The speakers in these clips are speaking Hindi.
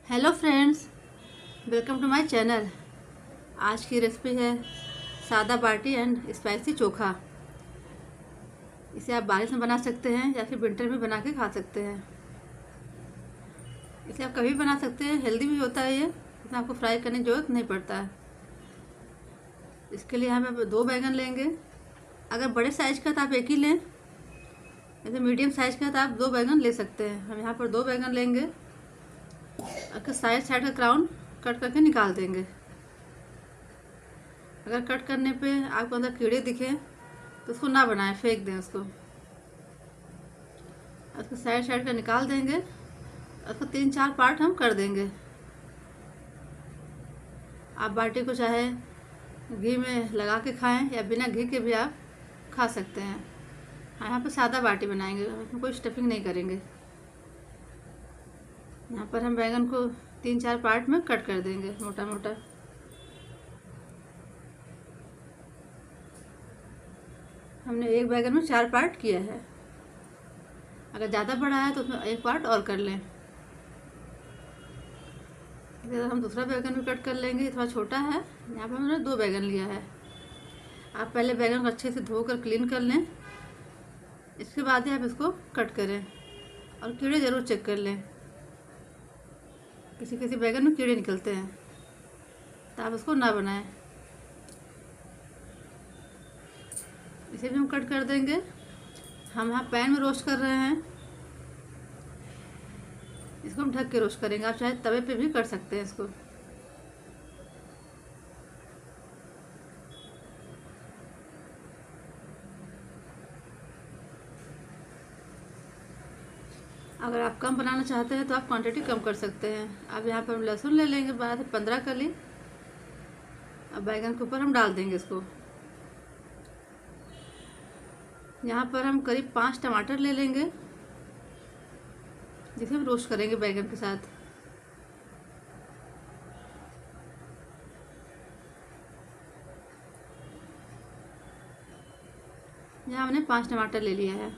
Hello friends, welcome to my channel. आज की रेसिपी है सादा बाटी एंड स्पाइसी चोखा। इसे आप बारिश में बना सकते हैं या फिर विंटर में बना के खा सकते हैं। इसे आप कभी बना सकते हैं, हेल्दी भी होता है ये, इसमें आपको फ्राई करने की ज़रूरत नहीं पड़ता है। इसके लिए हम 2 बैगन लेंगे। अगर बड़े साइज़ का तो आप एक ही लें, जैसे मीडियम साइज़ का तो आप 2 बैगन ले सकते हैं। हम यहाँ पर 2 बैगन लेंगे। अगर साइड साइड का क्राउन कट करके निकाल देंगे। अगर कट करने पे आपको अंदर कीड़े दिखे तो उसको ना बनाएं, फेंक दें उसको। उसको साइड साइड का निकाल देंगे। उसको 3-4 पार्ट हम कर देंगे। आप बाटी को चाहे घी में लगा के खाएं या बिना घी के भी आप खा सकते हैं। यहाँ पर सादा बाटी बनाएंगे, उसमें कोई स्टफिंग नहीं करेंगे। यहाँ पर हम बैंगन को 3-4 पार्ट में कट कर देंगे, मोटा मोटा। हमने एक बैगन में 4 पार्ट किया है। अगर ज़्यादा बड़ा है तो उसमें 1 पार्ट और कर लें। इधर हम दूसरा बैगन भी कट कर लेंगे। थोड़ा छोटा है, यहाँ पर हमने 2 बैगन लिया है। आप पहले बैगन को अच्छे से धोकर क्लीन कर लें, इसके बाद ही आप इसको कट करें। और कीड़े ज़रूर चेक कर लें, किसी किसी बैगन में कीड़े निकलते हैं, तो आप उसको ना बनाएं। इसे भी हम कट कर देंगे। हम यहाँ पैन में रोस्ट कर रहे हैं, इसको हम ढक के रोस्ट करेंगे। आप चाहे तवे पे भी कर सकते हैं इसको। अगर आप कम बनाना चाहते हैं तो आप क्वांटिटी कम कर सकते हैं। अब यहाँ पर हम लहसुन ले लेंगे 12 से 15 कली। अब बैगन के ऊपर हम डाल देंगे इसको। यहाँ पर हम करीब 5 टमाटर ले लेंगे, जिसे हम रोस्ट करेंगे बैगन के साथ। यहाँ हमने 5 टमाटर ले लिया है।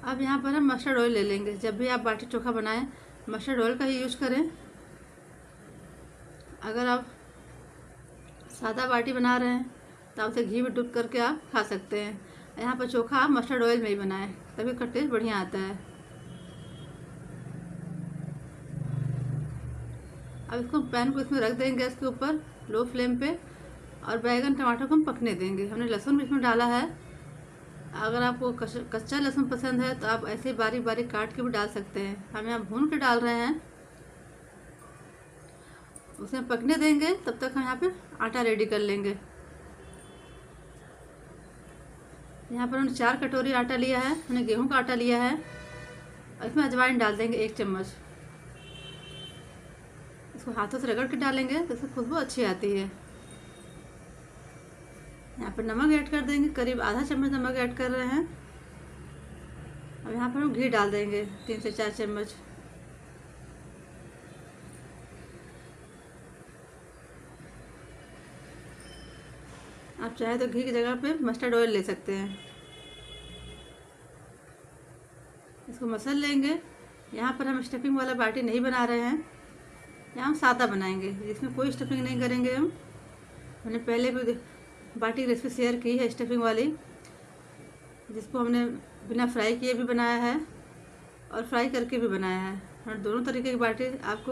अब यहाँ पर हम मस्टर्ड ऑयल ले लेंगे। जब भी आप बाटी चोखा बनाएं, मस्टर्ड ऑयल का ही यूज करें। अगर आप सादा बाटी बना रहे हैं तो आप उसे घी में डुब करके आप खा सकते हैं। यहाँ पर चोखा आप मस्टर्ड ऑयल में ही बनाएं, तभी का टेस्ट बढ़िया आता है। अब इसको पैन को इसमें रख देंगे गैस के ऊपर लो फ्लेम पे, और बैगन टमाटर को हम पकने देंगे। हमने लहसुन भी इसमें डाला है। अगर आपको कच्चा लहसुन पसंद है तो आप ऐसे बारीक बारीक काट के भी डाल सकते हैं। हम यहाँ भून के डाल रहे हैं। उसे हम पकने देंगे, तब तक हम यहाँ पे आटा रेडी कर लेंगे। यहाँ पर हमने 4 कटोरी आटा लिया है। हमने गेहूं का आटा लिया है, और इसमें अजवाइन डाल देंगे 1 चम्मच। इसको हाथों से रगड़ के डालेंगे तो इससे खुशबू अच्छी आती है। यहाँ पर नमक ऐड कर देंगे, करीब आधा चम्मच नमक ऐड कर रहे हैं। अब यहाँ पर हम घी डाल देंगे 3 से 4 चम्मच। आप चाहे तो घी की जगह पे मस्टर्ड ऑयल ले सकते हैं। इसको मसल लेंगे। यहाँ पर हम स्टफिंग वाला बाटी नहीं बना रहे हैं, यहाँ हम सादा बनाएंगे, जिसमें कोई स्टफिंग नहीं करेंगे हम। हमने पहले भी बाटी की रेसिपी शेयर की है स्टफिंग वाली, जिसको हमने बिना फ्राई किए भी बनाया है और फ्राई करके भी बनाया है। और दोनों तरीके की बाटी आपको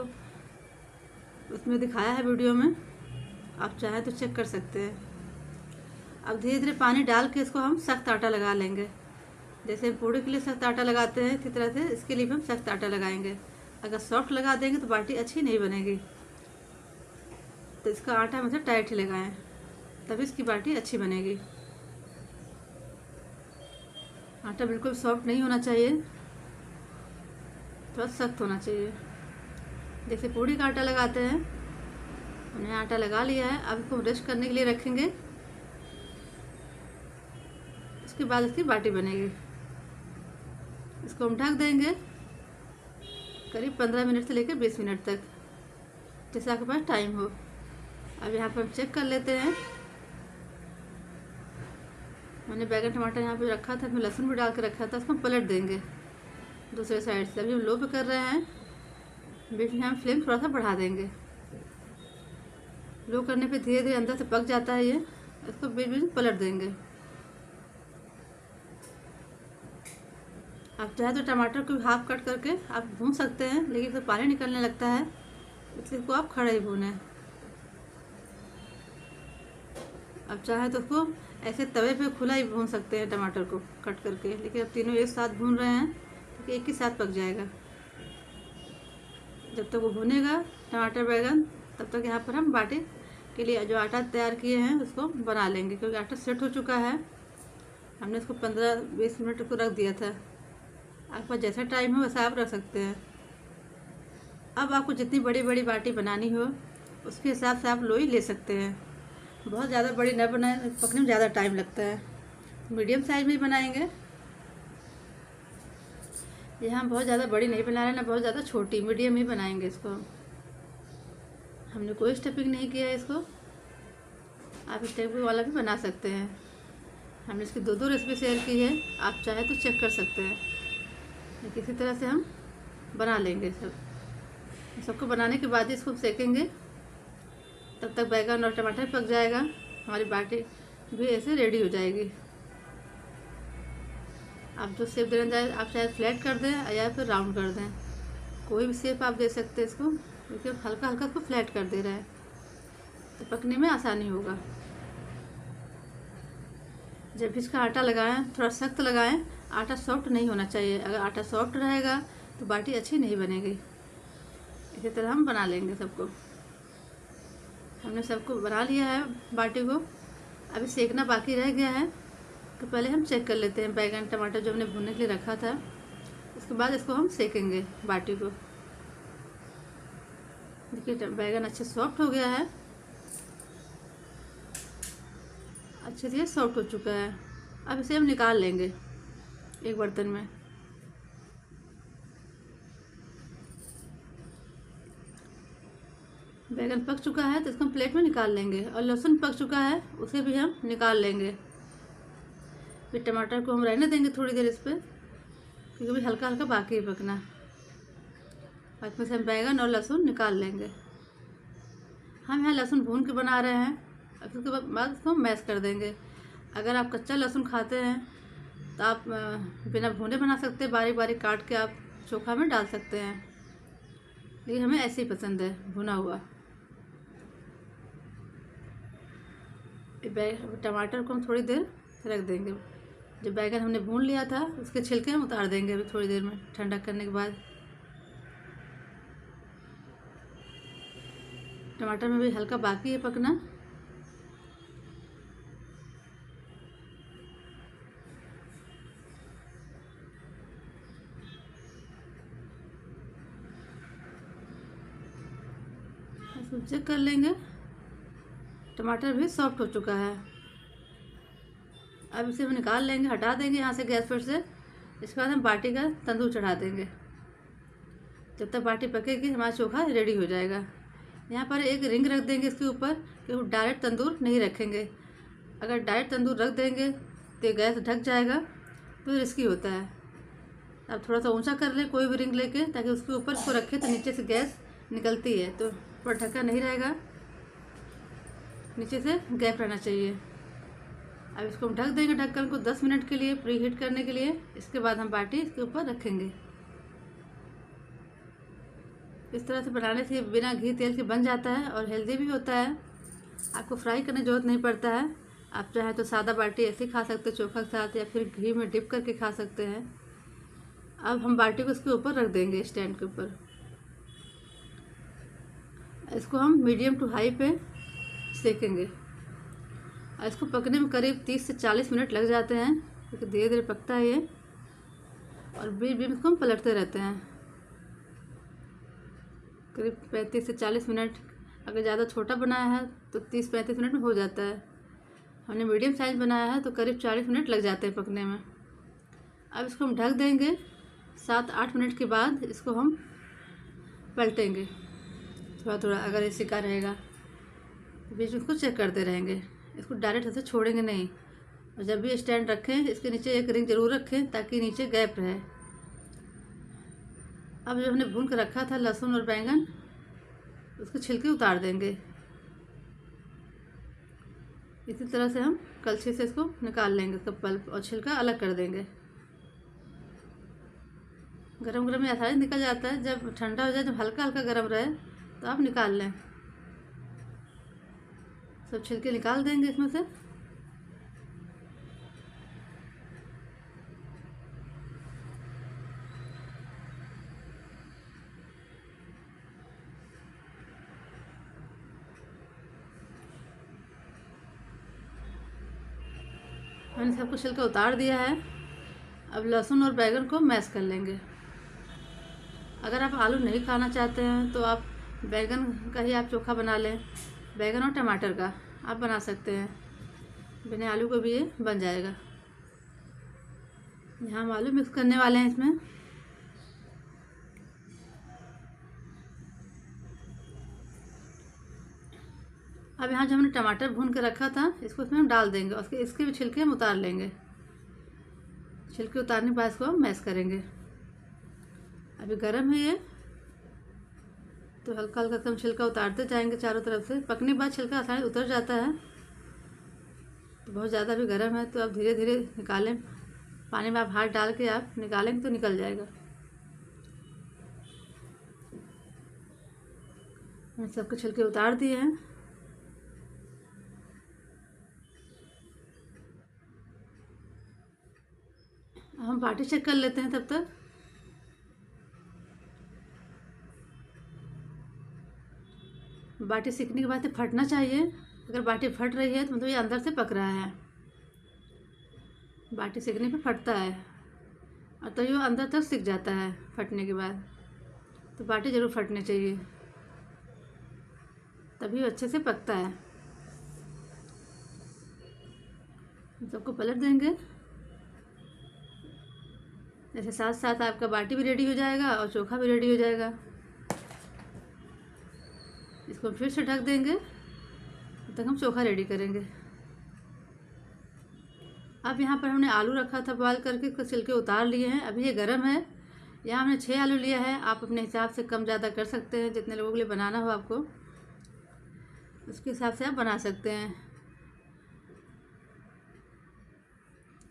उसमें दिखाया है वीडियो में, आप चाहें तो चेक कर सकते हैं। अब धीरे धीरे पानी डाल के इसको हम सख्त आटा लगा लेंगे। जैसे पूड़ी के लिए सख्त आटा लगाते हैं, इसी तरह से इसके लिए भी हम सख्त आटा लगाएंगे। अगर सॉफ्ट लगा देंगे तो बाटी अच्छी नहीं बनेगी, तो इसका आटा हमेशा टाइट ही लगाएं, तभी इसकी बाटी अच्छी बनेगी। आटा बिल्कुल सॉफ्ट नहीं होना चाहिए, थोड़ा सख्त होना चाहिए। जैसे पूड़ी का आटा लगाते हैं, हमने आटा लगा लिया है। अब इसको रेस्ट करने के लिए रखेंगे, उसके बाद इसकी बाटी बनेगी। इसको हम ढक देंगे करीब 15 मिनट से लेकर 20 मिनट तक, जैसे आपके पास टाइम हो। अब यहाँ पर हम चेक कर लेते हैं। मैंने बैगन टमाटर यहाँ पे रखा था, इसमें लहसुन भी डाल के रखा था, इसको हम पलट देंगे। दूसरे साइड से। अभी हम लो पे कर रहे हैं, बीच में हम फ्लेम थोड़ा सा बढ़ा देंगे। लो करने पे धीरे धीरे अंदर से पक जाता है ये। इसको बीच बीच में पलट देंगे। आप चाहे तो टमाटर को हाफ कट करके आप भून सकते हैं, लेकिन इससे पानी निकलने लगता है, इसलिए इसको आप खड़े ही भूनें। अब चाहे तो उसको ऐसे तवे पे खुला ही भून सकते हैं टमाटर को कट करके, लेकिन अब तीनों एक साथ भून रहे हैं तो एक ही साथ पक जाएगा। जब तक वो भुनेगा टमाटर बैगन, तब तक यहाँ पर हम बाटी के लिए जो आटा तैयार किए हैं उसको बना लेंगे, क्योंकि आटा सेट हो चुका है। हमने इसको 15-20 मिनट को रख दिया था। आपके पास जैसा टाइम हो वैसा आप रख सकते हैं। अब आपको जितनी बड़ी बड़ी बाटी बनानी हो उसके हिसाब से आप लोई ले सकते हैं। बहुत ज़्यादा बड़ी न बनाए, पकने में ज़्यादा टाइम लगता है। मीडियम साइज में ही बनाएंगे। यहाँ बहुत ज़्यादा बड़ी नहीं बना रहे ना बहुत ज़्यादा छोटी, मीडियम ही बनाएंगे इसको। हमने कोई स्टफिंग नहीं किया है इसको। आप स्टफिंग वाला भी बना सकते हैं। हमने इसकी 2 रेसिपी शेयर की है, आप चाहे तो चेक कर सकते हैं। किसी तरह से हम बना लेंगे सबको बनाने के बाद इसको सेकेंगे। तब तक बैगन और टमाटर पक जाएगा, हमारी बाटी भी ऐसे रेडी हो जाएगी। आप जो शेप देना चाहे, आप चाहे फ्लैट कर दें या फिर राउंड कर दें, कोई भी शेप आप दे सकते हैं इसको, क्योंकि हल्का हल्का इसको फ्लैट कर दे रहा है तो पकने में आसानी होगा। जब भी इसका आटा लगाएं थोड़ा सख्त लगाएं, आटा सॉफ्ट नहीं होना चाहिए। अगर आटा सॉफ्ट रहेगा तो बाटी अच्छी नहीं बनेगी। इसी तरह हम बना लेंगे सबको। हमने सबको बना लिया है बाटी को। अभी सेकना बाकी रह गया है, तो पहले हम चेक कर लेते हैं बैगन टमाटर जो हमने भूनने के लिए रखा था। उसके बाद इसको हम सेकेंगे बाटी को। देखिए बैगन अच्छे सॉफ्ट हो गया है, अच्छे से सॉफ्ट हो चुका है। अब इसे हम निकाल लेंगे एक बर्तन में। बैगन पक चुका है तो इसको हम प्लेट में निकाल लेंगे, और लहसुन पक चुका है उसे भी हम निकाल लेंगे। फिर टमाटर को हम रहने देंगे थोड़ी देर इस पर, क्योंकि भी हल्का हल्का बाकी है पकना। और इसमें से हम बैगन और लहसुन निकाल लेंगे। हम यहाँ लहसुन भून के बना रहे हैं। अब उसके बाद इसको मैश कर देंगे। अगर आप कच्चा लहसुन खाते हैं तो आप बिना भुने बना सकते हैं, बारीक बारीक काट के आप चोखा में डाल सकते हैं, लेकिन हमें ऐसे ही पसंद है भुना हुआ। टमाटर को हम थोड़ी देर रख देंगे। जो बैगन हमने भून लिया था उसके छिलके हम उतार देंगे अभी थोड़ी देर में, ठंडा करने के बाद। टमाटर में भी हल्का बाकी है पकना। इसको चेक कर लेंगे। टमाटर भी सॉफ्ट हो चुका है। अब इसे हम निकाल लेंगे, हटा देंगे यहाँ से गैस पर से। इसके बाद हम बाटी का तंदूर चढ़ा देंगे। जब तक बाटी पकेगी हमारा चोखा रेडी हो जाएगा। यहाँ पर एक रिंग रख देंगे इसके ऊपर, क्योंकि डायरेक्ट तंदूर नहीं रखेंगे। अगर डायरेक्ट तंदूर रख देंगे तो गैस ढक जाएगा, तो रिस्की होता है। अब थोड़ा सा ऊंचा कर लें कोई भी रिंग लेके, ताकि उसके ऊपर इसको रखें तो नीचे से गैस निकलती है, तो ऊपर ढका नहीं रहेगा, नीचे से गैप रहना चाहिए। अब इसको हम ढक देंगे, ढक्कन को 10 मिनट के लिए प्री हीट करने के लिए। इसके बाद हम बाटी इसके ऊपर रखेंगे। इस तरह से बनाने से बिना घी तेल के बन जाता है और हेल्दी भी होता है। आपको फ्राई करने की ज़रूरत नहीं पड़ता है। आप चाहे तो सादा बाटी ऐसे खा सकते हैं चोखा के साथ, या फिर घी में डिप करके खा सकते हैं। अब हम बाटी को इसके ऊपर रख देंगे स्टैंड के ऊपर। इसको हम मीडियम टू हाई पे सेकेंगे। इसको पकने में करीब 30 से 40 मिनट लग जाते हैं, क्योंकि धीरे धीरे पकता है ये, और बीच बीच में इसको हम पलटते रहते हैं। करीब 35 से 40 मिनट। अगर ज़्यादा छोटा बनाया है तो 30-35 मिनट में हो जाता है। हमने मीडियम साइज़ बनाया है तो करीब 40 मिनट लग जाते हैं पकने में। अब इसको हम ढक देंगे। 7-8 मिनट के बाद इसको हम पलटेंगे थोड़ा थोड़ा। अगर ये सिका रहेगा बीच में इसको चेक करते रहेंगे। इसको डायरेक्ट ऐसे छोड़ेंगे नहीं। और जब भी स्टैंड रखें इसके नीचे एक रिंग ज़रूर रखें, ताकि नीचे गैप रहे। अब जो हमने भून कर रखा था लहसुन और बैंगन, उसके छिलके उतार देंगे। इसी तरह से हम कलछी से इसको निकाल लेंगे, इसका पल्प और छिलका अलग कर देंगे। गरम गरम में आसानी निकल जाता है, जब ठंडा हो जाए, जब हल्का हल्का गरम रहे तो आप निकाल लें। सब छिलके निकाल देंगे इसमें से। मैंने सबको छिलका उतार दिया है। अब लहसुन और बैंगन को मैश कर लेंगे। अगर आप आलू नहीं खाना चाहते हैं तो आप बैंगन का ही आप चोखा बना लें। बैंगन और टमाटर का आप बना सकते हैं, बिना आलू को भी ये बन जाएगा। यहाँ हम आलू मिक्स करने वाले हैं इसमें। अब यहाँ जो हमने टमाटर भून के रखा था, इसको इसमें हम डाल देंगे और इसके भी छिलके हम उतार लेंगे। छिलके उतारने के बाद इसको हम मैश करेंगे। अभी गर्म है ये, तो हल्का हल्का हम छिलका उतारते जाएंगे चारों तरफ से। पकने के बाद छिलका आसानी उतर जाता है। तो बहुत ज़्यादा भी गर्म है, तो आप धीरे धीरे निकालें। पानी में आप हाथ डाल के आप निकालेंगे तो निकल जाएगा। मैंने सबके छिलके उतार दिए हैं। हम बाटी चेक कर लेते हैं तब तक। बाटी सीखने के बाद फटना चाहिए। अगर बाटी फट रही है तो मतलब ये अंदर से पक रहा है। बाटी सीखने पे फटता है और तो ये अंदर तक सिक जाता है फटने के बाद। तो बाटी ज़रूर फटनी चाहिए, तभी अच्छे से पकता है। सबको पलट देंगे। जैसे साथ साथ आपका बाटी भी रेडी हो जाएगा और चोखा भी रेडी हो जाएगा। इसको फिर से ढक देंगे, तब तक हम चोखा रेडी करेंगे। अब यहाँ पर हमने आलू रखा था बॉयल करके, इसको छिलके उतार लिए हैं। अभी ये गर्म है। यहाँ हमने 6 आलू लिया है। आप अपने हिसाब से कम ज़्यादा कर सकते हैं, जितने लोगों के लिए बनाना हो आपको उसके हिसाब से आप बना सकते हैं।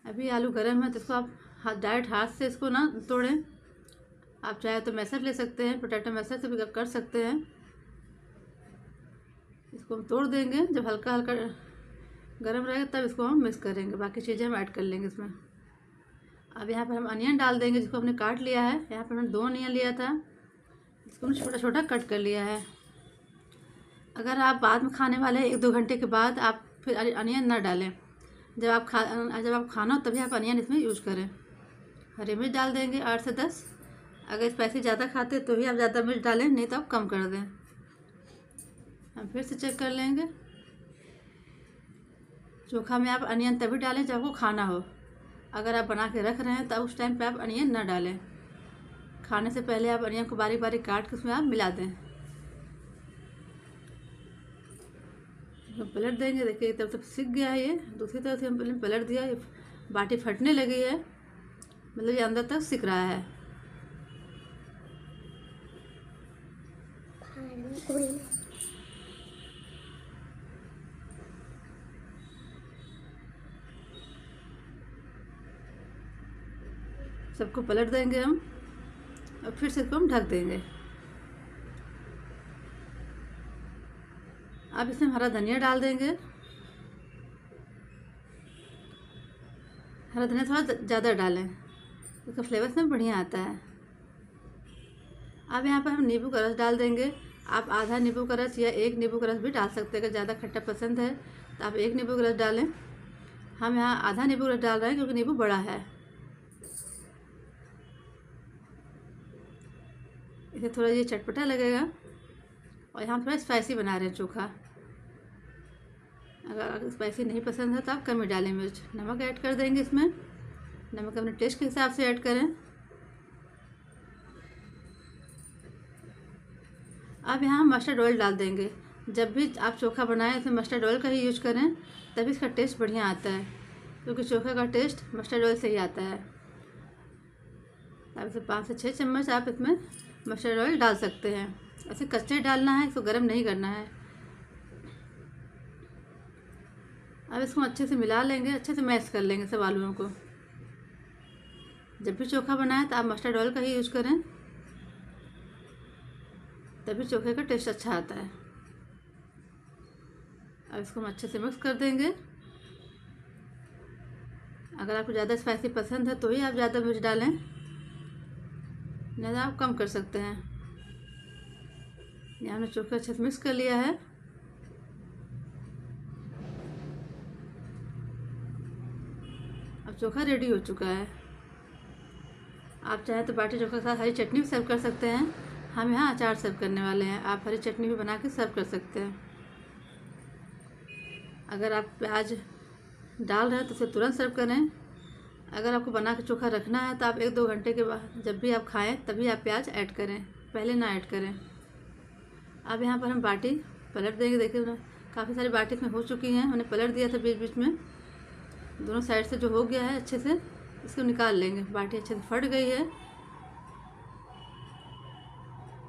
अभी आलू गर्म है, तो इसको आप डायरेक्ट हाथ से इसको ना तोड़ें। आप चाहे तो मैशर ले सकते हैं, पोटैटो मैशर से भी कर सकते हैं। इसको हम तोड़ देंगे। जब हल्का हल्का गरम रहेगा तब इसको हम मिक्स करेंगे। बाकी चीज़ें हम ऐड कर लेंगे इसमें। अब यहाँ पर हम अनियन डाल देंगे, जिसको हमने काट लिया है। यहाँ पर हमने 2 अनियन लिया था, इसको हमने छोटा छोटा कट कर लिया है। अगर आप बाद में खाने वाले हैं 1-2 घंटे के बाद, आप फिर अनियन ना डालें। जब आप खाना हो तभी आप अनियन इसमें यूज करें। हरी मिर्च डाल देंगे 8 से 10। अगर स्पाइसी ज़्यादा खाते तो भी आप ज़्यादा मिर्च डालें, नहीं तो आप कम कर दें। हम फिर से चेक कर लेंगे। चोखा में आप अनियन तभी डालें जब आपको खाना हो। अगर आप बना के रख रहे हैं तो उस टाइम पे आप अनियन ना डालें। खाने से पहले आप अनियन को बारीक बारीक काट के उसमें आप मिला दें। हम पलट देंगे। देखिए तब तक सीख गया है ये। दूसरी तरफ से हम पहले पलट दिया, ये बाटी फटने लगी है, मतलब ये अंदर तक सिक रहा है। सबको पलट देंगे हम और फिर से इसको हम ढक देंगे। अब इसमें हरा धनिया डाल देंगे। हरा धनिया थोड़ा ज़्यादा डालें, इसका फ्लेवर इसमें बढ़िया आता है। अब यहाँ पर हम नींबू का रस डाल देंगे। आप आधा नींबू का रस या 1 नींबू का रस भी डाल सकते हैं। अगर ज़्यादा खट्टा पसंद है तो आप 1 नींबू का रस डालें। हम यहाँ आधा नींबू का रस डाल रहे हैं क्योंकि नींबू बड़ा है। इसे थोड़ा ये चटपटा लगेगा। और यहाँ थोड़ा स्पाइसी बना रहे हैं चोखा। अगर स्पाइसी नहीं पसंद है तो आप कम ही डालें मिर्च। नमक ऐड कर देंगे इसमें। नमक अपने टेस्ट के हिसाब से ऐड करें। अब यहाँ हम मस्टर्ड ऑयल डाल देंगे। जब भी आप चोखा बनाएं उसमें मस्टर्ड ऑयल का ही यूज करें, तभी इसका टेस्ट बढ़िया आता है, क्योंकि चोखा का टेस्ट मस्टर्ड ऑयल से ही आता है। अब इसे 5 से 6 चम्मच आप इसमें मस्टर्ड ऑयल डाल सकते हैं। ऐसे कच्चे डालना है, इसको गर्म नहीं करना है। अब इसको अच्छे से मिला लेंगे, अच्छे से मैश कर लेंगे सब आलूओं को। जब भी चोखा बनाएं तो आप मस्टर्ड ऑयल का ही यूज़ करें, तभी चोखे का टेस्ट अच्छा आता है। अब इसको हम अच्छे से मिक्स कर देंगे। अगर आपको ज़्यादा स्पाइसी पसंद है तो ही आप ज़्यादा मिर्च डालें, नहीं तो आप कम कर सकते हैं। यहाँ हमने चोखा अच्छे से मिक्स कर लिया है। अब चोखा रेडी हो चुका है। आप चाहें तो बाटी चोखा के साथ हरी चटनी भी सर्व कर सकते हैं। हम यहाँ अचार सर्व करने वाले हैं, आप हरी चटनी भी बना के सर्व कर सकते हैं। अगर आप प्याज डाल रहे हैं तो उसे तुरंत सर्व करें। अगर आपको बना के चोखा रखना है तो आप 1-2 घंटे के बाद जब भी आप खाएं तभी आप प्याज ऐड करें, पहले ना ऐड करें। अब यहाँ पर हम बाटी पलट देंगे। देखिए काफ़ी सारी बाटी इसमें हो चुकी हैं, मैंने पलट दिया था बीच बीच में। दोनों साइड से जो हो गया है अच्छे से इसको निकाल लेंगे। बाटी अच्छे से फट गई है,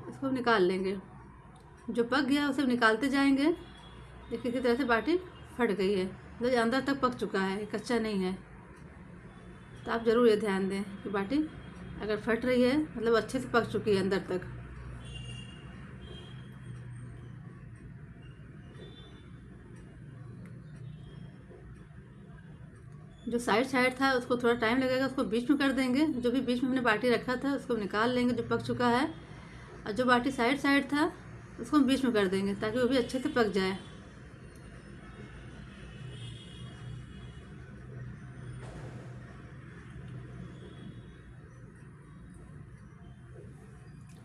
इसको निकाल लेंगे। जो पक गया उसे निकालते जाएंगे। देखिए किसी तरह से बाटी फट गई है, मतलब अंदर तक पक चुका है, कच्चा नहीं है। तो आप ज़रूर ये ध्यान दें कि बाटी अगर फट रही है मतलब अच्छे से पक चुकी है अंदर तक। जो साइड था उसको थोड़ा टाइम लगेगा, उसको बीच में कर देंगे। जो भी बीच में हमने बाटी रखा था उसको निकाल लेंगे जो पक चुका है, और जो बाटी साइड था उसको हम बीच में कर देंगे ताकि वो भी अच्छे से पक जाए।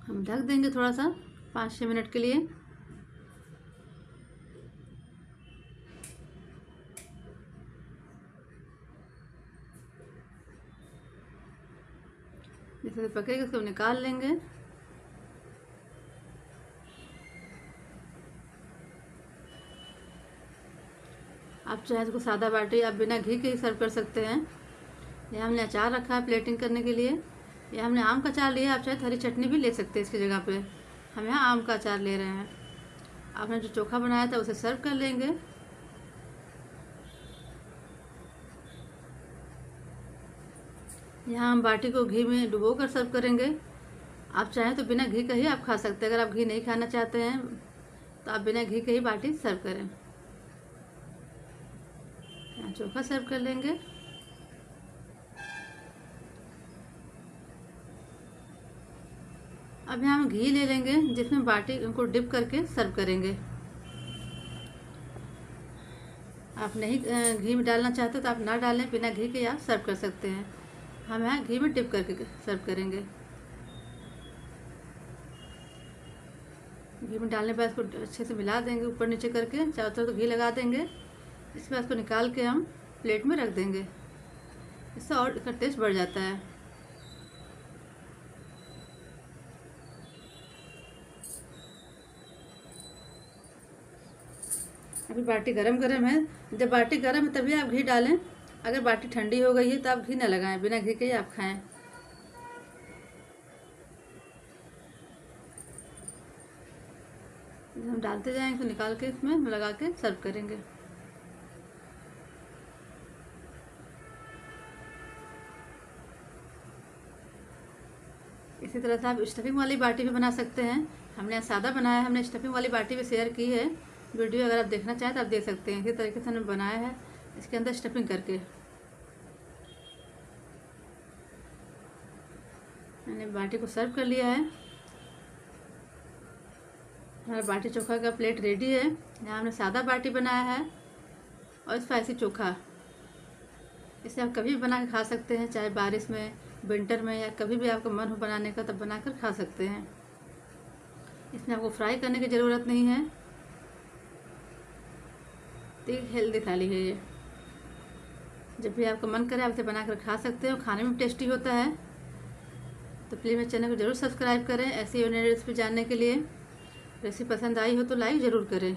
हम ढक देंगे थोड़ा सा 5-6 मिनट के लिए। जैसे पकेगा उसको निकाल लेंगे। आप चाहे इसको सादा बाटी आप बिना घी के ही सर्व कर सकते हैं। यहाँ हमने अचार रखा है प्लेटिंग करने के लिए। यहाँ हमने आम का अचार लिया, आप चाहे हरी चटनी भी ले सकते हैं इसकी जगह पे। हम यहाँ आम का अचार ले रहे हैं। आपने जो चोखा बनाया था उसे सर्व कर लेंगे। यहाँ हम बाटी को घी में डुबो कर सर्व करेंगे। आप चाहें तो बिना घी का ही आप खा सकते हैं। अगर आप घी नहीं खाना चाहते हैं तो आप बिना घी के ही बाटी सर्व करें। यहाँ चोखा सर्व कर लेंगे। अब यहाँ हम घी ले लेंगे जिसमें बाटी को डिप करके सर्व करेंगे। आप नहीं घी में डालना चाहते तो आप ना डालें, बिना घी के आप सर्व कर सकते हैं। हम यहाँ घी में डिप करके सर्व करेंगे। घी में डालने के बाद इसको अच्छे से मिला देंगे, ऊपर नीचे करके चारों तरफ घी लगा देंगे। इसके बाद इसको निकाल के हम प्लेट में रख देंगे। इससे और इसका टेस्ट बढ़ जाता है। अभी बाटी गरम है। जब बाटी गरम है तभी आप घी डालें। अगर बाटी ठंडी हो गई है तो आप घी ना लगाएं, बिना घी के ही आप खाएं। हम डालते जाएंगे तो निकाल के इसमें लगा के सर्व करेंगे। इसी तरह से आप स्टफिंग वाली बाटी भी बना सकते हैं। हमने यहाँ सादा बनाया है, हमने स्टफिंग वाली बाटी भी शेयर की है वीडियो। अगर आप देखना चाहें तो आप देख सकते हैं। इसी तरीके से हमने बनाया है इसके अंदर स्टफिंग करके। मैंने बाटी को सर्व कर लिया है। हमारा बाटी चोखा का प्लेट रेडी है। यहाँ हमने सादा बाटी बनाया है और स्पाइसी चोखा। इसे आप कभी भी बना के खा सकते हैं, चाहे बारिश में, विंटर में, या कभी भी आपका मन हो बनाने का तब बनाकर खा सकते हैं। इसमें आपको फ्राई करने की ज़रूरत नहीं है। तो एक हेल्दी थाली है ये। जब भी आपका मन करे आप इसे बनाकर खा सकते हैं और खाने में टेस्टी होता है। तो प्लीज़ मेरे चैनल को ज़रूर सब्सक्राइब करें ऐसी और नई रेसिपी जानने के लिए। रेसिपी पसंद आई हो तो लाइक ज़रूर करें।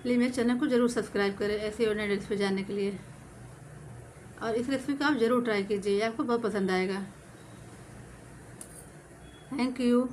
प्लीज़ मेरे चैनल को ज़रूर सब्सक्राइब करें ऐसी और नई रेसिपी जानने के लिए। और इस रेसिपी को आप ज़रूर ट्राई कीजिए, आपको बहुत पसंद आएगा। Thank you.